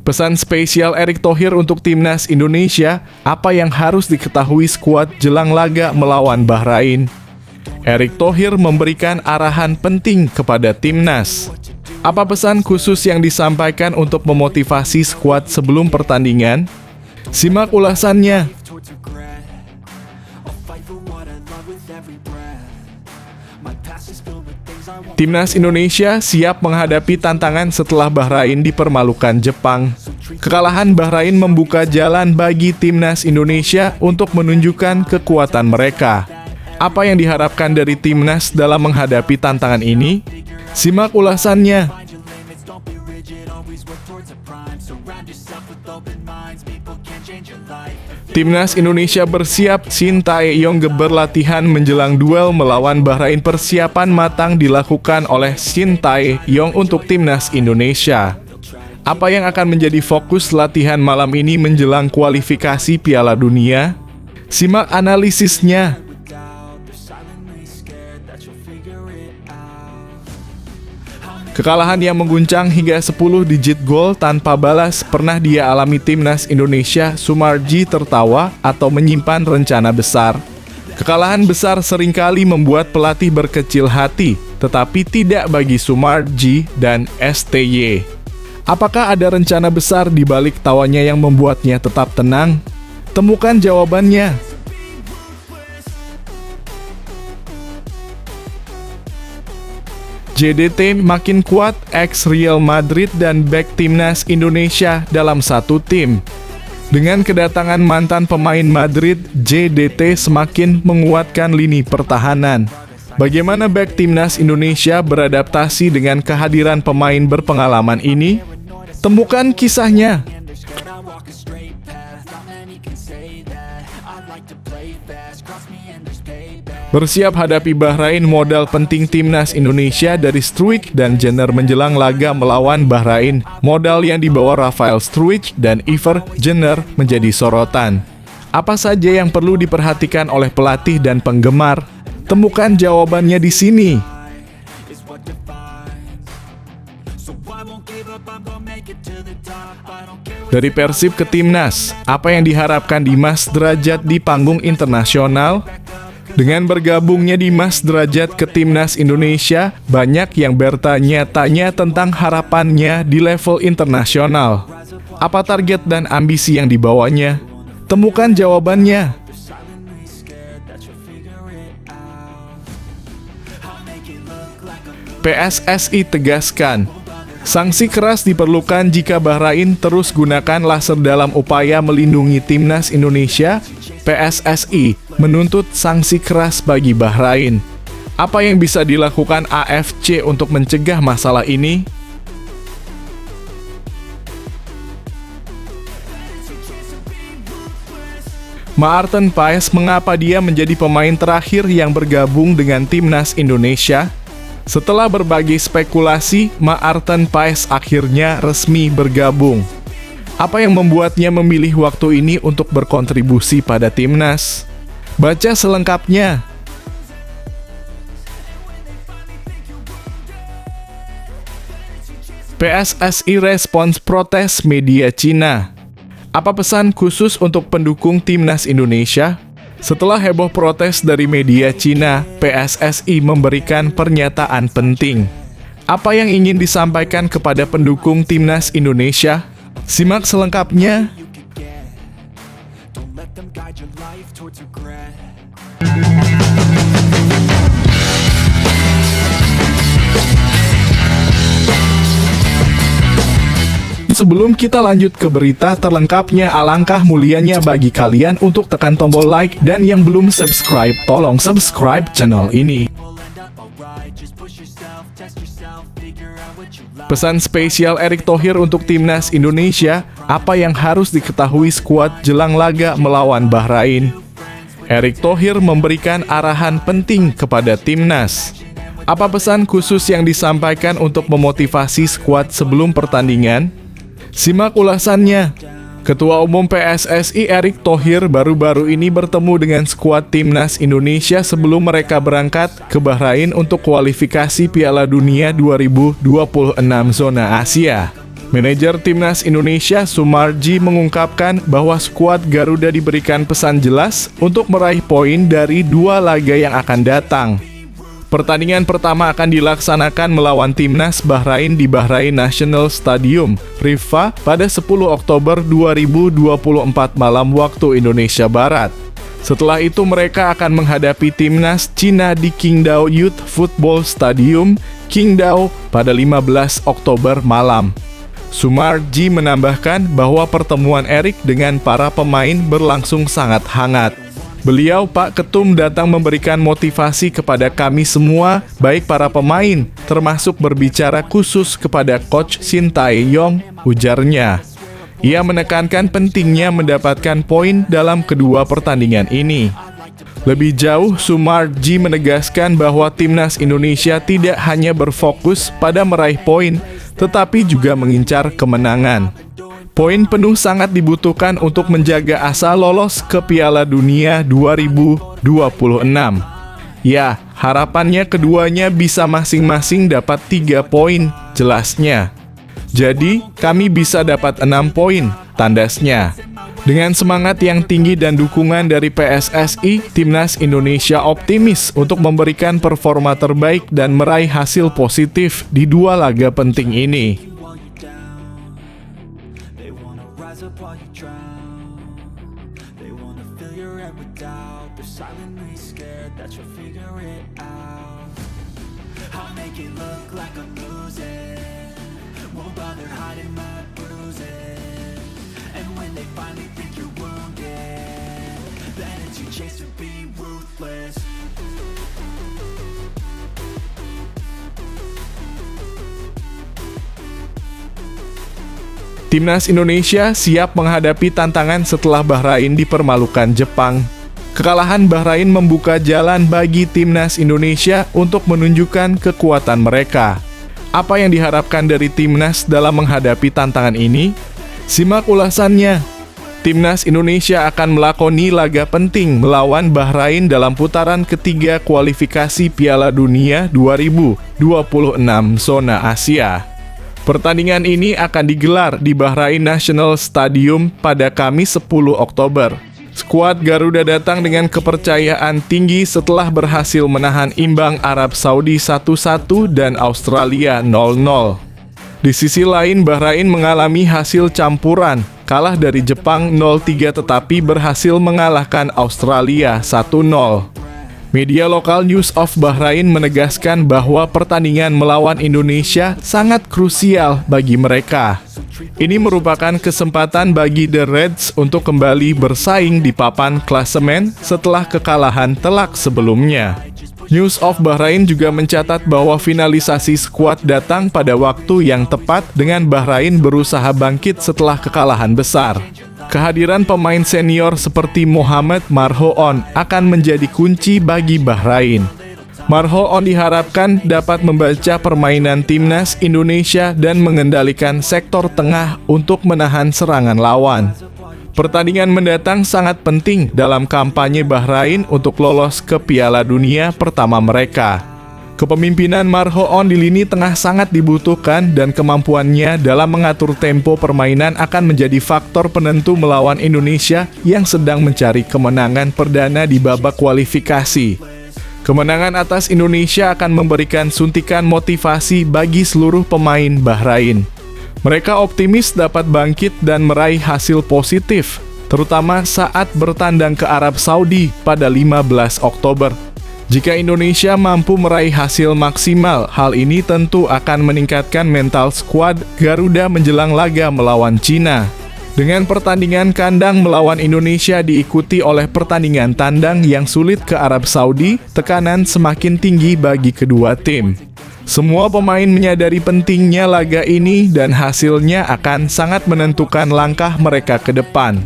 Pesan spesial Erick Thohir untuk timnas Indonesia, apa yang harus diketahui skuad jelang laga melawan Bahrain? Erick Thohir memberikan arahan penting kepada timnas. Apa pesan khusus yang disampaikan untuk memotivasi skuad sebelum pertandingan? Simak ulasannya. Timnas Indonesia siap menghadapi tantangan setelah Bahrain dipermalukan Jepang. Kekalahan Bahrain membuka jalan bagi timnas Indonesia untuk menunjukkan kekuatan mereka. Apa yang diharapkan dari timnas dalam menghadapi tantangan ini? Simak ulasannya. Timnas Indonesia bersiap. Shin Tae-yong berlatihan menjelang duel melawan Bahrain. Persiapan matang dilakukan oleh Shin Tae-yong untuk timnas Indonesia. Apa yang akan menjadi fokus latihan malam ini menjelang kualifikasi Piala Dunia? Simak analisisnya. Kekalahan yang mengguncang hingga 10 digit gol tanpa balas pernah dia alami timnas Indonesia. Sumarji tertawa atau menyimpan rencana besar. Kekalahan besar seringkali membuat pelatih berkecil hati, tetapi tidak bagi Sumarji dan STY. Apakah ada rencana besar di balik tawanya yang membuatnya tetap tenang? Temukan jawabannya. JDT makin kuat, ex-Real Madrid dan bek timnas Indonesia dalam satu tim. Dengan kedatangan mantan pemain Madrid, JDT semakin menguatkan lini pertahanan. Bagaimana bek timnas Indonesia beradaptasi dengan kehadiran pemain berpengalaman ini? Temukan kisahnya. Bersiap hadapi Bahrain, modal penting timnas Indonesia dari Struijk dan Jenner menjelang laga melawan Bahrain. Modal yang dibawa Rafael Struijk dan Iver Jenner menjadi sorotan. Apa saja yang perlu diperhatikan oleh pelatih dan penggemar? Temukan jawabannya di sini. Dari Persib ke Timnas, apa yang diharapkan Dimas Derajat di panggung internasional? Dengan bergabungnya Dimas Derajat ke Timnas Indonesia, banyak yang bertanya-tanya tentang harapannya di level internasional. Apa target dan ambisi yang dibawanya? Temukan jawabannya. PSSI tegaskan, sanksi keras diperlukan jika Bahrain terus gunakan laser dalam upaya melindungi timnas Indonesia. PSSI menuntut sanksi keras bagi Bahrain. Apa yang bisa dilakukan AFC untuk mencegah masalah ini? Maarten Paes, mengapa dia menjadi pemain terakhir yang bergabung dengan timnas Indonesia? Setelah berbagai spekulasi, Maarten Paes akhirnya resmi bergabung. Apa yang membuatnya memilih waktu ini untuk berkontribusi pada timnas? Baca selengkapnya. PSSI respons protes media Cina. Apa pesan khusus untuk pendukung timnas Indonesia? Setelah heboh protes dari media Cina, PSSI memberikan pernyataan penting. Apa yang ingin disampaikan kepada pendukung timnas Indonesia? Simak selengkapnya. Sebelum kita lanjut ke berita terlengkapnya, alangkah mulianya bagi kalian untuk tekan tombol like, dan yang belum subscribe, tolong subscribe channel ini. Pesan spesial Erick Thohir untuk timnas Indonesia, apa yang harus diketahui skuad jelang laga melawan Bahrain? Erick Thohir memberikan arahan penting kepada timnas. Apa pesan khusus yang disampaikan untuk memotivasi skuad sebelum pertandingan? Simak ulasannya. Ketua Umum PSSI Erick Thohir baru-baru ini bertemu dengan skuad timnas Indonesia sebelum mereka berangkat ke Bahrain untuk kualifikasi Piala Dunia 2026 zona Asia. Manajer Timnas Indonesia Sumarji mengungkapkan bahwa skuad Garuda diberikan pesan jelas untuk meraih poin dari 2 laga yang akan datang. Pertandingan pertama akan dilaksanakan melawan Timnas Bahrain di Bahrain National Stadium, Riffa, pada 10 Oktober 2024 malam waktu Indonesia Barat. Setelah itu mereka akan menghadapi Timnas Cina di Qingdao Youth Football Stadium, Qingdao, pada 15 Oktober malam. Sumarji menambahkan bahwa pertemuan Erik dengan para pemain berlangsung sangat hangat. Beliau, Pak Ketum, datang memberikan motivasi kepada kami semua, baik para pemain, termasuk berbicara khusus kepada Coach Shin Tae-yong, ujarnya. Ia menekankan pentingnya mendapatkan poin dalam kedua pertandingan ini. Lebih jauh, Sumarji menegaskan bahwa Timnas Indonesia tidak hanya berfokus pada meraih poin, tetapi juga mengincar kemenangan. Poin penuh sangat dibutuhkan untuk menjaga asa lolos ke Piala Dunia 2026. Ya, harapannya keduanya bisa masing-masing dapat 3 poin, jelasnya. Jadi, kami bisa dapat 6 poin, tandasnya. Dengan semangat yang tinggi dan dukungan dari PSSI, Timnas Indonesia optimis untuk memberikan performa terbaik dan meraih hasil positif di 2 laga penting ini. Timnas Indonesia siap menghadapi tantangan setelah Bahrain dipermalukan Jepang. Kekalahan Bahrain membuka jalan bagi Timnas Indonesia untuk menunjukkan kekuatan mereka. Apa yang diharapkan dari Timnas dalam menghadapi tantangan ini? Simak ulasannya. Timnas Indonesia akan melakoni laga penting melawan Bahrain dalam putaran ketiga kualifikasi Piala Dunia 2026 zona Asia. Pertandingan ini akan digelar di Bahrain National Stadium pada Kamis 10 Oktober. Skuad Garuda datang dengan kepercayaan tinggi setelah berhasil menahan imbang Arab Saudi 1-1 dan Australia 0-0. Di sisi lain, Bahrain mengalami hasil campuran, kalah dari Jepang 0-3 tetapi berhasil mengalahkan Australia 1-0. Media lokal News of Bahrain menegaskan bahwa pertandingan melawan Indonesia sangat krusial bagi mereka. Ini merupakan kesempatan bagi The Reds untuk kembali bersaing di papan klasemen setelah kekalahan telak sebelumnya. News of Bahrain juga mencatat bahwa finalisasi skuad datang pada waktu yang tepat dengan Bahrain berusaha bangkit setelah kekalahan besar. Kehadiran pemain senior seperti Mohamed Marhoon akan menjadi kunci bagi Bahrain. Marhoon diharapkan dapat membaca permainan Timnas Indonesia dan mengendalikan sektor tengah untuk menahan serangan lawan. Pertandingan mendatang sangat penting dalam kampanye Bahrain untuk lolos ke Piala Dunia pertama mereka. Kepemimpinan Marhoon di lini tengah sangat dibutuhkan dan kemampuannya dalam mengatur tempo permainan akan menjadi faktor penentu melawan Indonesia yang sedang mencari kemenangan perdana di babak kualifikasi. Kemenangan atas Indonesia akan memberikan suntikan motivasi bagi seluruh pemain Bahrain. Mereka optimis dapat bangkit dan meraih hasil positif, terutama saat bertandang ke Arab Saudi pada 15 Oktober. Jika Indonesia mampu meraih hasil maksimal, hal ini tentu akan meningkatkan mental skuad Garuda menjelang laga melawan Cina. Dengan pertandingan kandang melawan Indonesia diikuti oleh pertandingan tandang yang sulit ke Arab Saudi, tekanan semakin tinggi bagi kedua tim. Semua pemain menyadari pentingnya laga ini dan hasilnya akan sangat menentukan langkah mereka ke depan.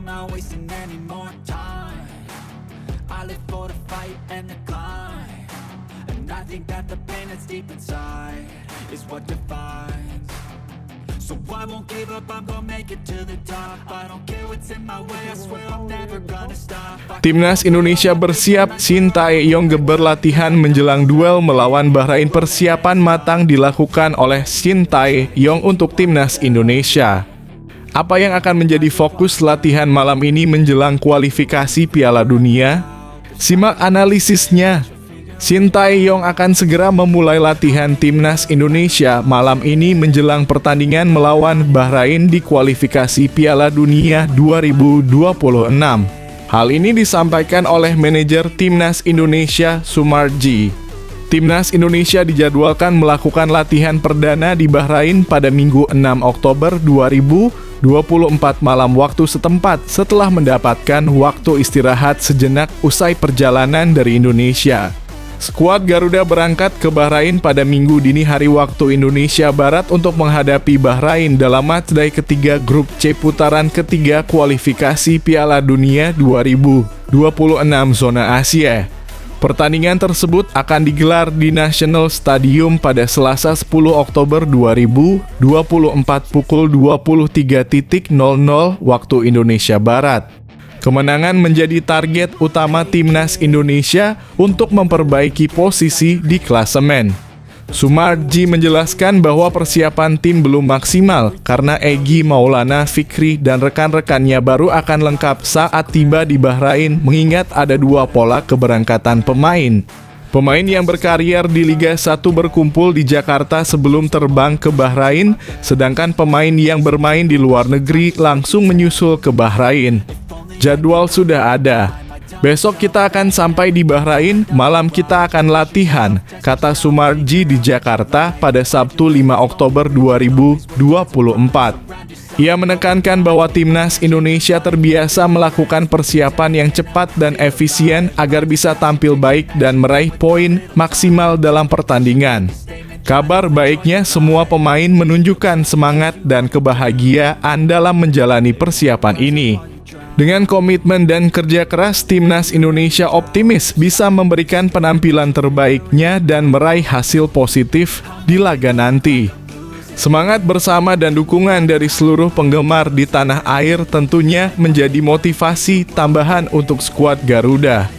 Not wasting any more time. I live for the fight and the climb, and I think that the pain that's deep inside is what defines. So I won't give up, I'm gonna make it to the top. I don't care what's in my way, I swear I'm never gonna stop. Timnas Indonesia bersiap, Shin Tae-yong berlatihan menjelang duel melawan Bahrain. Persiapan matang dilakukan oleh Shin Tae-yong untuk Timnas Indonesia. Apa yang akan menjadi fokus latihan malam ini menjelang kualifikasi Piala Dunia? Simak analisisnya. Shin Tae-yong akan segera memulai latihan Timnas Indonesia malam ini menjelang pertandingan melawan Bahrain di kualifikasi Piala Dunia 2026. Hal ini disampaikan oleh manajer Timnas Indonesia, Sumarji. Timnas Indonesia dijadwalkan melakukan latihan perdana di Bahrain pada Minggu 6 Oktober 2024 malam waktu setempat setelah mendapatkan waktu istirahat sejenak usai perjalanan dari Indonesia. Skuad Garuda berangkat ke Bahrain pada Minggu dini hari waktu Indonesia Barat untuk menghadapi Bahrain dalam matchday ketiga grup C putaran ketiga kualifikasi Piala Dunia 2026 zona Asia. Pertandingan tersebut akan digelar di National Stadium pada Selasa 10 Oktober 2024 pukul 23.00 waktu Indonesia Barat. Kemenangan menjadi target utama Timnas Indonesia untuk memperbaiki posisi di klasemen. Sumarji menjelaskan bahwa persiapan tim belum maksimal karena Egy Maulana Fikri dan rekan-rekannya baru akan lengkap saat tiba di Bahrain, mengingat ada dua pola keberangkatan pemain. Pemain yang berkarier di Liga 1 berkumpul di Jakarta sebelum terbang ke Bahrain, sedangkan pemain yang bermain di luar negeri langsung menyusul ke Bahrain. Jadwal sudah ada. Besok kita akan sampai di Bahrain, malam kita akan latihan, kata Sumarji di Jakarta pada Sabtu 5 Oktober 2024. Ia menekankan bahwa Timnas Indonesia terbiasa melakukan persiapan yang cepat dan efisien agar bisa tampil baik dan meraih poin maksimal dalam pertandingan. Kabar baiknya, semua pemain menunjukkan semangat dan kebahagiaan dalam menjalani persiapan ini. Dengan komitmen dan kerja keras, Timnas Indonesia optimis bisa memberikan penampilan terbaiknya dan meraih hasil positif di laga nanti. Semangat bersama dan dukungan dari seluruh penggemar di tanah air tentunya menjadi motivasi tambahan untuk skuad Garuda.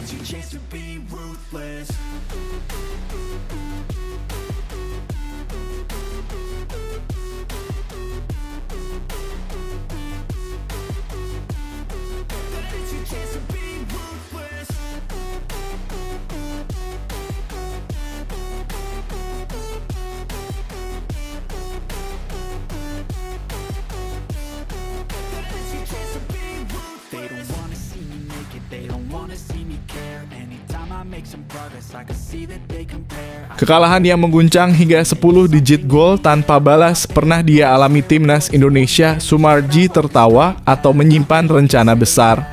Kekalahan yang mengguncang hingga 10 digit gol tanpa balas pernah dia alami Timnas Indonesia. Sumarji tertawa atau menyimpan rencana besar.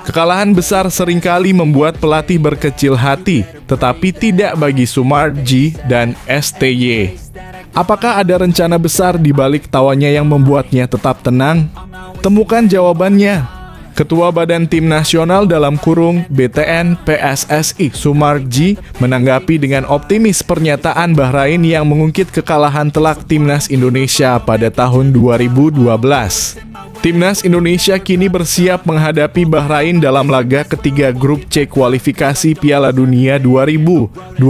Kekalahan besar seringkali membuat pelatih berkecil hati, tetapi tidak bagi Sumarji dan STY. Apakah ada rencana besar di balik tawanya yang membuatnya tetap tenang? Temukan jawabannya. Ketua Badan Tim Nasional (BTN PSSI) Sumarji menanggapi dengan optimis pernyataan Bahrain yang mengungkit kekalahan telak Timnas Indonesia pada tahun 2012. Timnas Indonesia kini bersiap menghadapi Bahrain dalam laga ketiga grup C kualifikasi Piala Dunia 2026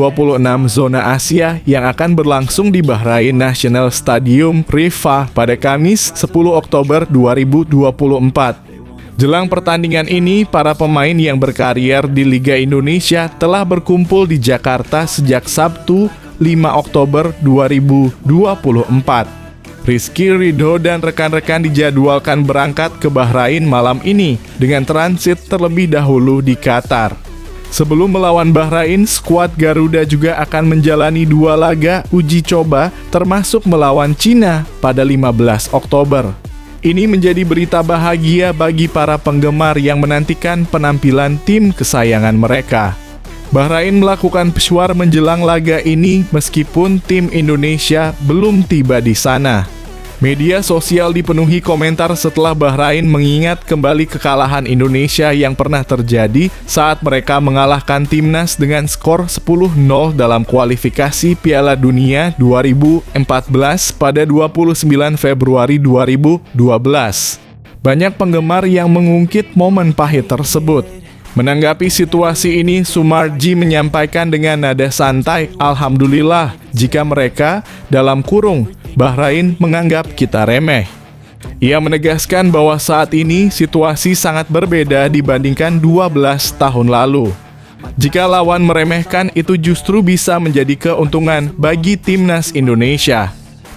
zona Asia yang akan berlangsung di Bahrain National Stadium Rifa pada Kamis 10 Oktober 2024. Jelang pertandingan ini, para pemain yang berkarier di Liga Indonesia telah berkumpul di Jakarta sejak Sabtu 5 Oktober 2024. Rizky Ridho dan rekan-rekan dijadwalkan berangkat ke Bahrain malam ini dengan transit terlebih dahulu di Qatar. Sebelum melawan Bahrain, skuad Garuda juga akan menjalani 2 laga uji coba termasuk melawan Cina pada 15 Oktober. Ini menjadi berita bahagia bagi para penggemar yang menantikan penampilan tim kesayangan mereka. Bahrain melakukan pesyuar menjelang laga ini meskipun tim Indonesia belum tiba di sana. Media sosial dipenuhi komentar setelah Bahrain mengingat kembali kekalahan Indonesia yang pernah terjadi saat mereka mengalahkan timnas dengan skor 10-0 dalam kualifikasi Piala Dunia 2014 pada 29 Februari 2012. Banyak penggemar yang mengungkit momen pahit tersebut. Menanggapi situasi ini, Sumarji menyampaikan dengan nada santai, "Alhamdulillah jika mereka, dalam kurung, Bahrain menganggap kita remeh." Ia menegaskan bahwa saat ini situasi sangat berbeda dibandingkan 12 tahun lalu. Jika lawan meremehkan, itu justru bisa menjadi keuntungan bagi timnas Indonesia.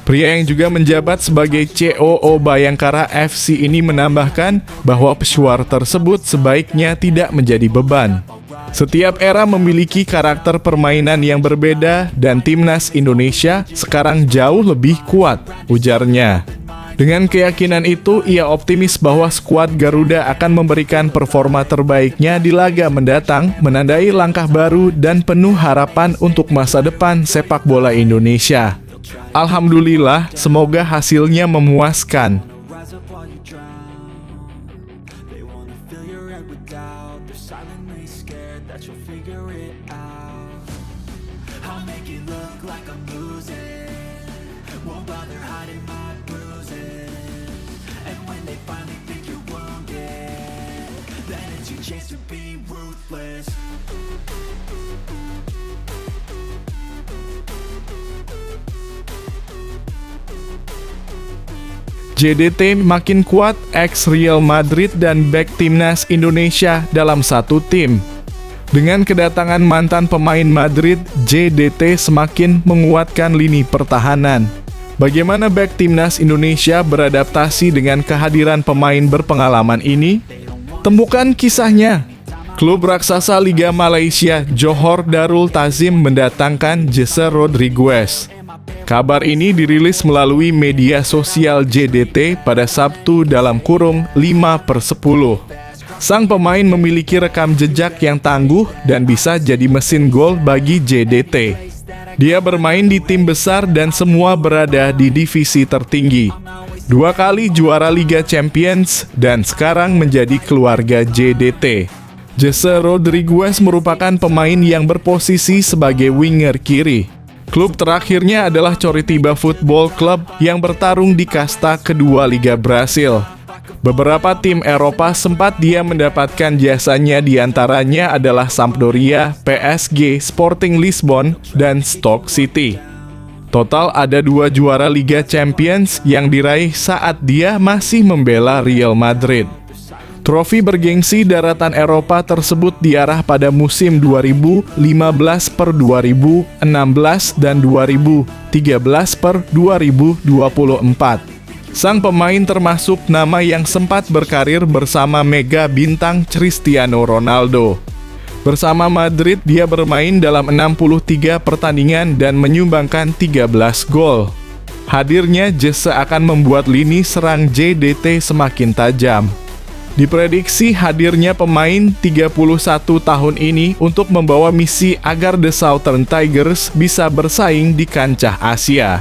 Pria yang juga menjabat sebagai COO Bayangkara FC ini menambahkan bahwa pesuar tersebut sebaiknya tidak menjadi beban. Setiap era memiliki karakter permainan yang berbeda dan timnas Indonesia sekarang jauh lebih kuat, ujarnya. Dengan keyakinan itu, ia optimis bahwa skuad Garuda akan memberikan performa terbaiknya di laga mendatang, menandai langkah baru dan penuh harapan untuk masa depan sepak bola Indonesia. Alhamdulillah, semoga hasilnya memuaskan. Rise up while you drown. They wanna fill your head with doubt. They're silently scared that you'll figure it out. I'll make it look like I'm losing. Won't bother hiding my bruises. And when they finally think you're wounded, then it's your chance to be ruthless. JDT makin kuat, ex-Real Madrid dan bek timnas Indonesia dalam satu tim. Dengan kedatangan mantan pemain Madrid, JDT semakin menguatkan lini pertahanan. Bagaimana bek timnas Indonesia beradaptasi dengan kehadiran pemain berpengalaman ini? Temukan kisahnya. Klub raksasa Liga Malaysia Johor Darul Ta'zim mendatangkan Jesse Rodriguez. Kabar ini dirilis melalui media sosial JDT pada Sabtu dalam kurung 5/10. Sang pemain memiliki rekam jejak yang tangguh dan bisa jadi mesin gol bagi JDT. Dia bermain di tim besar dan semua berada di divisi tertinggi. 2 kali juara Liga Champions dan sekarang menjadi keluarga JDT. Jesse Rodriguez merupakan pemain yang berposisi sebagai winger kiri. Klub terakhirnya adalah Coritiba Football Club yang bertarung di kasta kedua Liga Brasil. Beberapa tim Eropa sempat dia mendapatkan jasanya, diantaranya adalah Sampdoria, PSG, Sporting Lisbon, dan Stoke City. Total ada 2 juara Liga Champions yang diraih saat dia masih membela Real Madrid. Trofi bergengsi daratan Eropa tersebut diarah pada musim 2015-2016 dan 2013-2024. Sang pemain termasuk nama yang sempat berkarir bersama mega bintang Cristiano Ronaldo. Bersama Madrid, dia bermain dalam 63 pertandingan dan menyumbangkan 13 gol. Hadirnya Jesse akan membuat lini serang JDT semakin tajam. Diprediksi hadirnya pemain 31 tahun ini untuk membawa misi agar The Southern Tigers bisa bersaing di kancah Asia.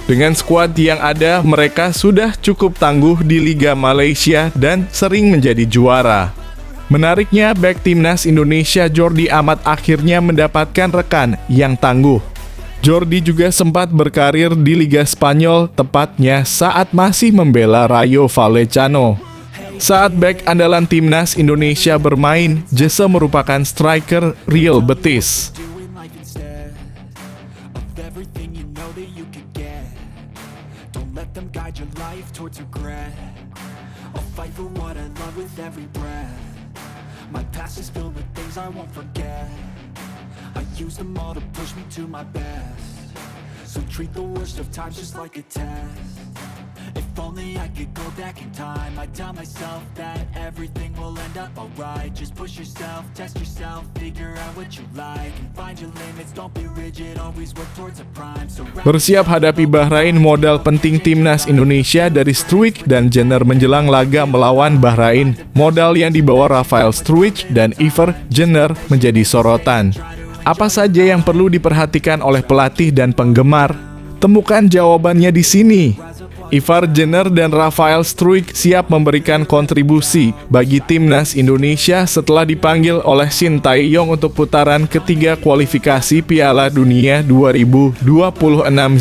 Dengan skuad yang ada, mereka sudah cukup tangguh di Liga Malaysia dan sering menjadi juara. Menariknya, bek timnas Indonesia Jordi Amat akhirnya mendapatkan rekan yang tangguh. Jordi juga sempat berkarir di Liga Spanyol, tepatnya saat masih membela Rayo Vallecano. Saat bek andalan timnas Indonesia bermain, Jesse merupakan striker Real Betis. Doing life instead of everything you know that you could get. Don't let them guide your life towards regret. I'll fight for what I love with every breath. My past is filled with things I won't forget. I use them all to push me to my best. So treat the worst of times just like a test. If only I could go back in time, I'd tell myself that everything will end up alright. Just push yourself, test yourself, figure out what you like, and find your limits, don't be rigid, always work towards a prime. Bersiap hadapi Bahrain, modal penting timnas Indonesia dari Struijk dan Jenner menjelang laga melawan Bahrain. Modal yang dibawa Rafael Struijk dan Iver Jenner menjadi sorotan. Apa saja yang perlu diperhatikan oleh pelatih dan penggemar? Temukan jawabannya di sini. Ivar Jenner dan Rafael Struijk siap memberikan kontribusi bagi timnas Indonesia setelah dipanggil oleh Shin Tae-yong untuk putaran ketiga kualifikasi Piala Dunia 2026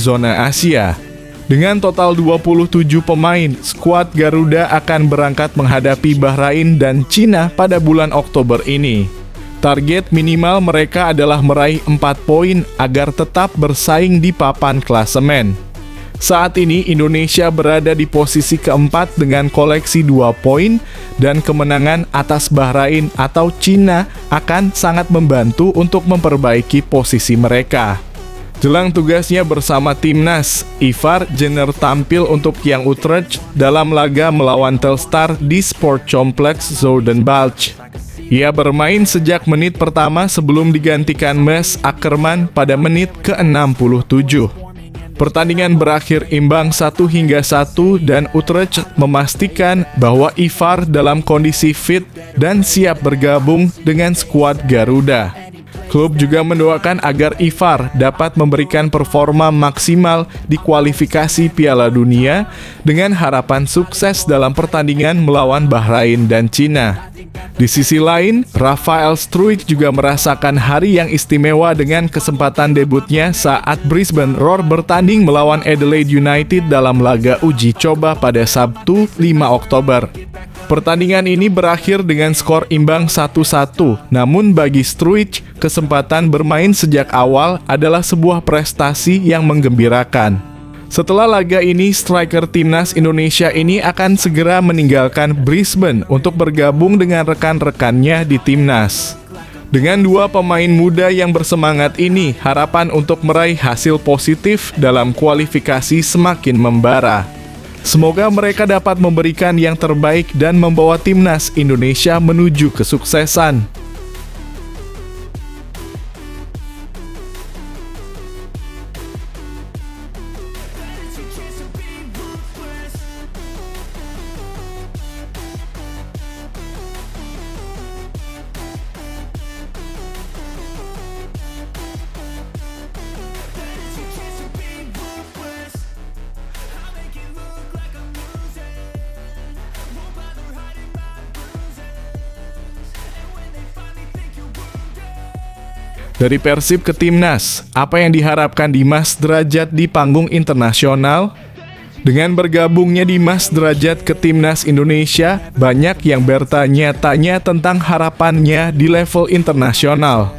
zona Asia. Dengan total 27 pemain, skuad Garuda akan berangkat menghadapi Bahrain dan Cina pada bulan Oktober ini. Target minimal mereka adalah meraih 4 poin agar tetap bersaing di papan klasemen. Saat ini Indonesia berada di posisi keempat dengan koleksi 2 poin dan kemenangan atas Bahrain atau Cina akan sangat membantu untuk memperbaiki posisi mereka. Jelang tugasnya bersama timnas, Ivar Jenner tampil untuk Young Utrecht dalam laga melawan Telstar di Sport Complex Zoudenbalch. Ia bermain sejak menit pertama sebelum digantikan Mes Akkerman pada menit ke-67. Pertandingan berakhir imbang 1-1 dan Utrecht memastikan bahwa Ivar dalam kondisi fit dan siap bergabung dengan skuad Garuda. Klub juga mendoakan agar Ivar dapat memberikan performa maksimal di kualifikasi Piala Dunia dengan harapan sukses dalam pertandingan melawan Bahrain dan Cina. Di sisi lain, Rafael Struijk juga merasakan hari yang istimewa dengan kesempatan debutnya saat Brisbane Roar bertanding melawan Adelaide United dalam laga uji coba pada Sabtu 5 Oktober. Pertandingan ini berakhir dengan skor imbang 1-1, namun bagi Struijk, kesempatan bermain sejak awal adalah sebuah prestasi yang menggembirakan. Setelah laga ini, striker timnas Indonesia ini akan segera meninggalkan Brisbane untuk bergabung dengan rekan-rekannya di timnas. Dengan 2 pemain muda yang bersemangat ini, harapan untuk meraih hasil positif dalam kualifikasi semakin membara. Semoga mereka dapat memberikan yang terbaik dan membawa timnas Indonesia menuju kesuksesan. Dari Persib ke Timnas, apa yang diharapkan Dimas Derajat di panggung internasional? Dengan bergabungnya Dimas Derajat ke Timnas Indonesia, banyak yang bertanya-tanya tentang harapannya di level internasional.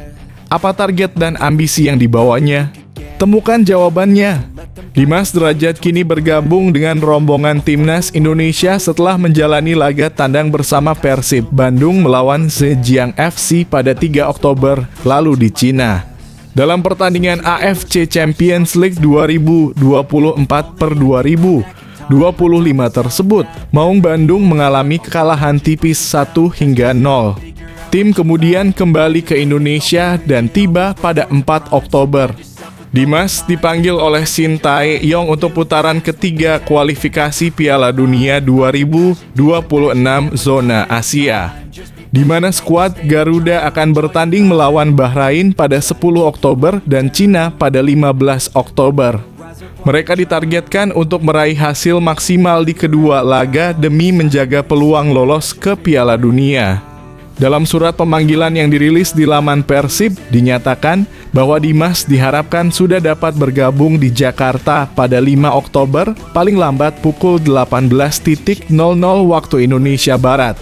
Apa target dan ambisi yang dibawanya? Temukan jawabannya. Dimas Derajat kini bergabung dengan rombongan Timnas Indonesia setelah menjalani laga tandang bersama Persib Bandung melawan Zhejiang FC pada 3 Oktober lalu di Cina. Dalam pertandingan AFC Champions League 2024/2025 tersebut, Maung Bandung mengalami kekalahan tipis 1-0. Tim kemudian kembali ke Indonesia dan tiba pada 4 Oktober. Dimas dipanggil oleh Shin Tae-yong untuk putaran ketiga kualifikasi Piala Dunia 2026 zona Asia, di mana skuad Garuda akan bertanding melawan Bahrain pada 10 Oktober dan Cina pada 15 Oktober. Mereka ditargetkan untuk meraih hasil maksimal di kedua laga demi menjaga peluang lolos ke Piala Dunia. Dalam surat pemanggilan yang dirilis di laman Persib, dinyatakan bahwa Dimas diharapkan sudah dapat bergabung di Jakarta pada 5 Oktober, paling lambat pukul 18.00 waktu Indonesia Barat.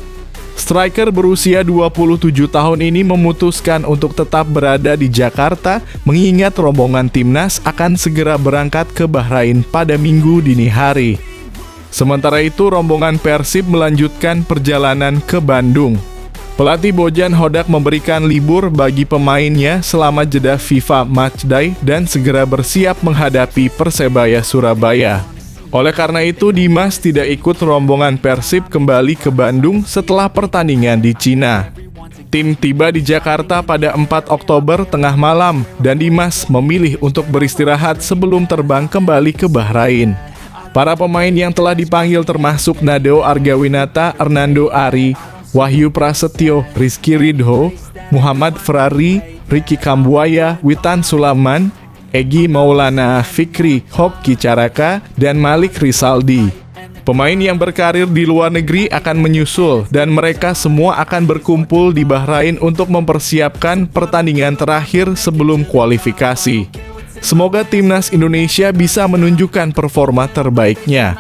Striker berusia 27 tahun ini memutuskan untuk tetap berada di Jakarta, mengingat rombongan timnas akan segera berangkat ke Bahrain pada Minggu dini hari. Sementara itu, rombongan Persib melanjutkan perjalanan ke Bandung. Pelatih Bojan Hodak memberikan libur bagi pemainnya selama jeda FIFA Matchday dan segera bersiap menghadapi Persebaya Surabaya. Oleh karena itu, Dimas tidak ikut rombongan Persib kembali ke Bandung setelah pertandingan di Cina. Tim tiba di Jakarta pada 4 Oktober tengah malam dan Dimas memilih untuk beristirahat sebelum terbang kembali ke Bahrain. Para pemain yang telah dipanggil termasuk Nadeo Argawinata, Hernando Ari, Wahyu Prasetyo, Rizky Ridho, Muhammad Ferrari, Ricky Kambuaya, Witan Sulaiman, Egy Maulana Fikri, Hoki Caraka, dan Malik Rizaldi. Pemain yang berkarir di luar negeri akan menyusul dan mereka semua akan berkumpul di Bahrain untuk mempersiapkan pertandingan terakhir sebelum kualifikasi. Semoga timnas Indonesia bisa menunjukkan performa terbaiknya.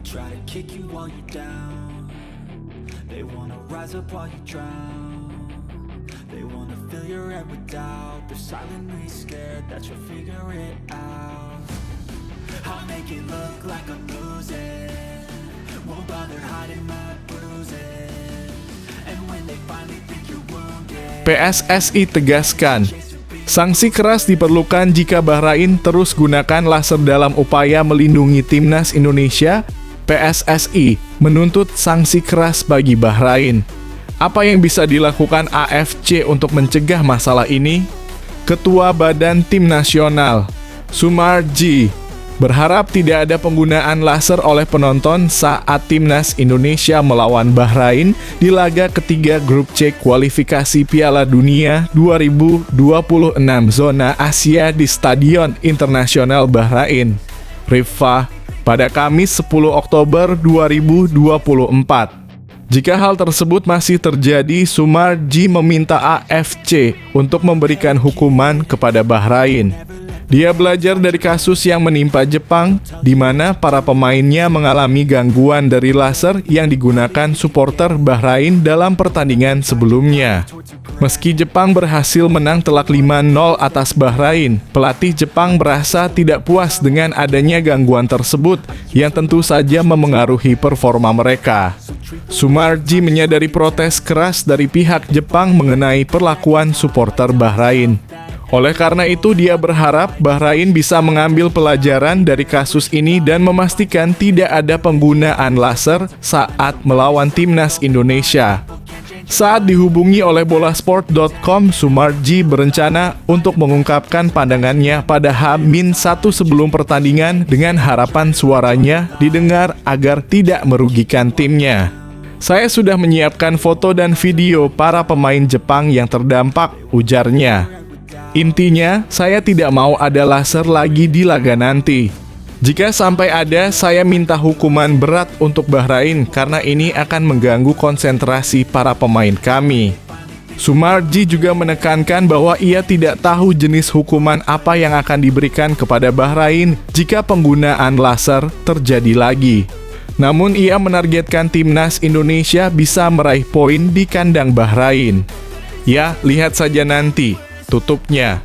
Try to kick you while you're down. They wanna rise up while you drown. They wanna fill your head with doubt. They're silently scared that you'll figure it out. I'll make it look like I'm losing. Won't bother hiding my bruises. And when they finally think you're wounded, PSSI tegaskan, sanksi keras diperlukan jika Bahrain terus gunakan laser dalam upaya melindungi timnas Indonesia. PSSI menuntut sanksi keras bagi Bahrain. Apa yang bisa dilakukan AFC untuk mencegah masalah ini? Ketua Badan Tim Nasional, Sumarji, berharap tidak ada penggunaan laser oleh penonton saat timnas Indonesia melawan Bahrain di laga ketiga grup C kualifikasi Piala Dunia 2026 zona Asia di Stadion Internasional Bahrain, Rifah, pada Kamis 10 Oktober 2024. Jika hal tersebut masih terjadi, Sumarji meminta AFC untuk memberikan hukuman kepada Bahrain. Dia belajar dari kasus yang menimpa Jepang, di mana para pemainnya mengalami gangguan dari laser yang digunakan supporter Bahrain dalam pertandingan sebelumnya. Meski Jepang berhasil menang telak 5-0 atas Bahrain, pelatih Jepang merasa tidak puas dengan adanya gangguan tersebut yang tentu saja memengaruhi performa mereka. Sumarji menyadari protes keras dari pihak Jepang mengenai perlakuan supporter Bahrain. Oleh karena itu, dia berharap Bahrain bisa mengambil pelajaran dari kasus ini dan memastikan tidak ada penggunaan laser saat melawan timnas Indonesia. Saat dihubungi oleh bolasport.com, Sumarji berencana untuk mengungkapkan pandangannya pada H-1 sebelum pertandingan dengan harapan suaranya didengar agar tidak merugikan timnya. Saya sudah menyiapkan foto dan video para pemain Jepang yang terdampak, ujarnya. Intinya, saya tidak mau ada laser lagi di laga nanti. Jika sampai ada, saya minta hukuman berat untuk Bahrain karena ini akan mengganggu konsentrasi para pemain kami. Sumarji juga menekankan bahwa ia tidak tahu jenis hukuman apa yang akan diberikan kepada Bahrain jika penggunaan laser terjadi lagi. Namun ia menargetkan timnas Indonesia bisa meraih poin di kandang Bahrain. Ya, lihat saja nanti, tutupnya.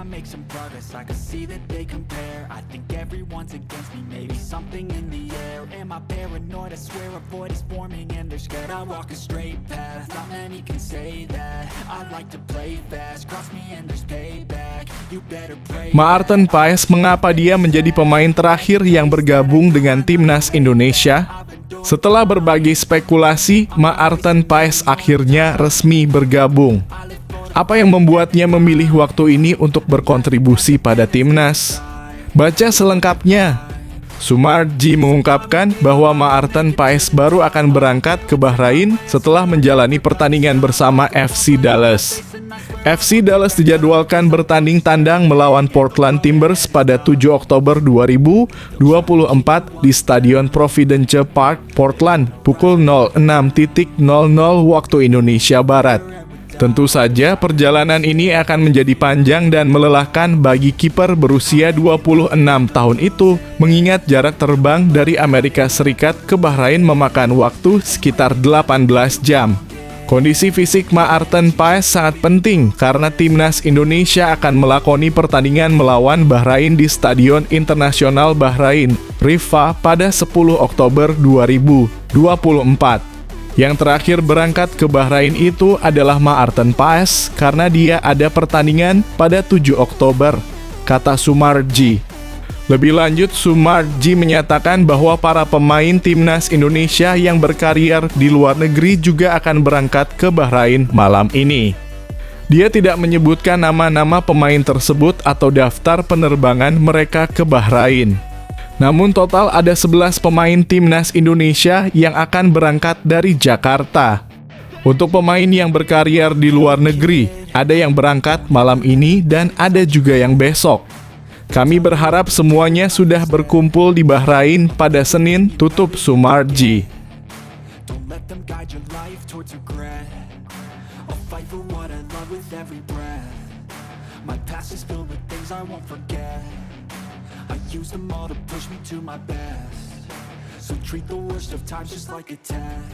Make some progress, I can see that they compare. I think everyone's against me, maybe something in the air. Am I paranoid? I swear a void is forming and they're scared. I walk a straight path, not many can say that. I like to play fast, cross me and there's payback. You better pray. Maarten Paes, mengapa dia menjadi pemain terakhir yang bergabung dengan timnas Indonesia? Setelah berbagai spekulasi, Maarten Paes akhirnya resmi bergabung. Apa yang membuatnya memilih waktu ini untuk berkontribusi pada timnas? Baca selengkapnya. Sumarji mengungkapkan bahwa Maarten Paes baru akan berangkat ke Bahrain setelah menjalani pertandingan bersama FC Dallas. FC Dallas dijadwalkan bertanding tandang melawan Portland Timbers pada 7 Oktober 2024 di Stadion Providence Park, Portland, pukul 06.00 waktu Indonesia Barat. Tentu saja perjalanan ini akan menjadi panjang dan melelahkan bagi kiper berusia 26 tahun itu, mengingat jarak terbang dari Amerika Serikat ke Bahrain memakan waktu sekitar 18 jam. Kondisi fisik Maarten Paes sangat penting karena timnas Indonesia akan melakoni pertandingan melawan Bahrain di Stadion Internasional Bahrain, Rifah, pada 10 Oktober 2024. Yang terakhir berangkat ke Bahrain itu adalah Maarten Paes karena dia ada pertandingan pada 7 Oktober, kata Sumarji. Lebih lanjut, Sumarji menyatakan bahwa para pemain timnas Indonesia yang berkarier di luar negeri juga akan berangkat ke Bahrain malam ini. Dia tidak menyebutkan nama-nama pemain tersebut atau daftar penerbangan mereka ke Bahrain. Namun total ada 11 pemain timnas Indonesia yang akan berangkat dari Jakarta. Untuk pemain yang berkarier di luar negeri, ada yang berangkat malam ini dan ada juga yang besok. Kami berharap semuanya sudah berkumpul di Bahrain pada Senin, tutup Sumarji. Don't let them guide your life towards regret. I'll fight for what I love with every breath. My past is filled with things I won't forget. I use them all to push me to my best. So treat the worst of times just like a test.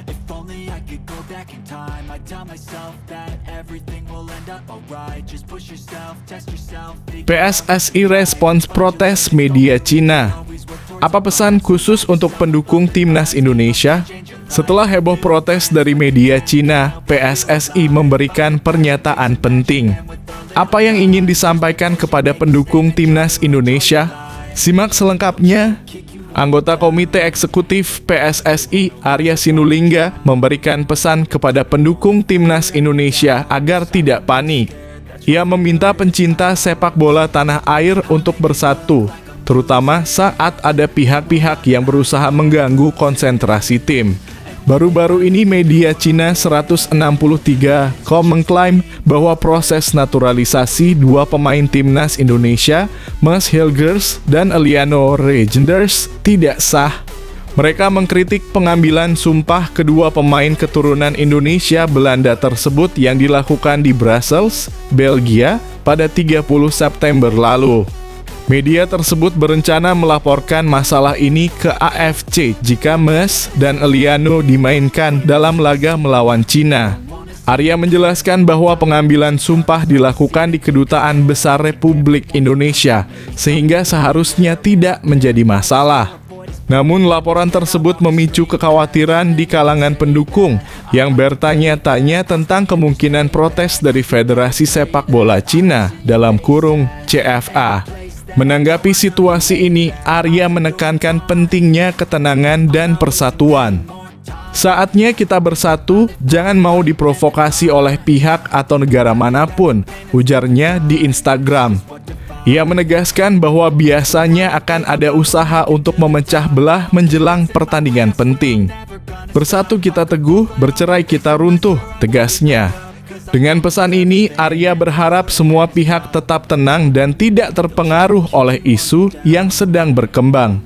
If only I could go back in time, I'd tell myself that everything will end up alright. Just push yourself, test yourself. PSSI respons protes media Cina. Apa pesan khusus untuk pendukung timnas Indonesia? Setelah heboh protes dari media Cina, PSSI memberikan pernyataan penting. Apa yang ingin disampaikan kepada pendukung timnas Indonesia? Simak selengkapnya. Anggota Komite Eksekutif PSSI, Arya Sinulinga, memberikan pesan kepada pendukung timnas Indonesia agar tidak panik. Ia meminta pencinta sepak bola tanah air untuk bersatu, terutama saat ada pihak-pihak yang berusaha mengganggu konsentrasi tim. Baru-baru ini media Cina 163.com mengklaim bahwa proses naturalisasi dua pemain timnas Indonesia, Max Hilgers dan Eliano Regenders, tidak sah. Mereka mengkritik pengambilan sumpah kedua pemain keturunan Indonesia Belanda tersebut yang dilakukan di Brussels, Belgia, pada 30 September lalu. Media tersebut berencana melaporkan masalah ini ke AFC jika Max dan Eliano dimainkan dalam laga melawan Cina. Arya menjelaskan bahwa pengambilan sumpah dilakukan di Kedutaan Besar Republik Indonesia, sehingga seharusnya tidak menjadi masalah. Namun laporan tersebut memicu kekhawatiran di kalangan pendukung yang bertanya-tanya tentang kemungkinan protes dari Federasi Sepak Bola Cina dalam kurung CFA. Menanggapi situasi ini, Arya menekankan pentingnya ketenangan dan persatuan. Saatnya kita bersatu, jangan mau diprovokasi oleh pihak atau negara manapun, ujarnya di Instagram. Ia menegaskan bahwa biasanya akan ada usaha untuk memecah belah menjelang pertandingan penting. Bersatu kita teguh, bercerai kita runtuh, tegasnya. Dengan pesan ini, Arya berharap semua pihak tetap tenang dan tidak terpengaruh oleh isu yang sedang berkembang.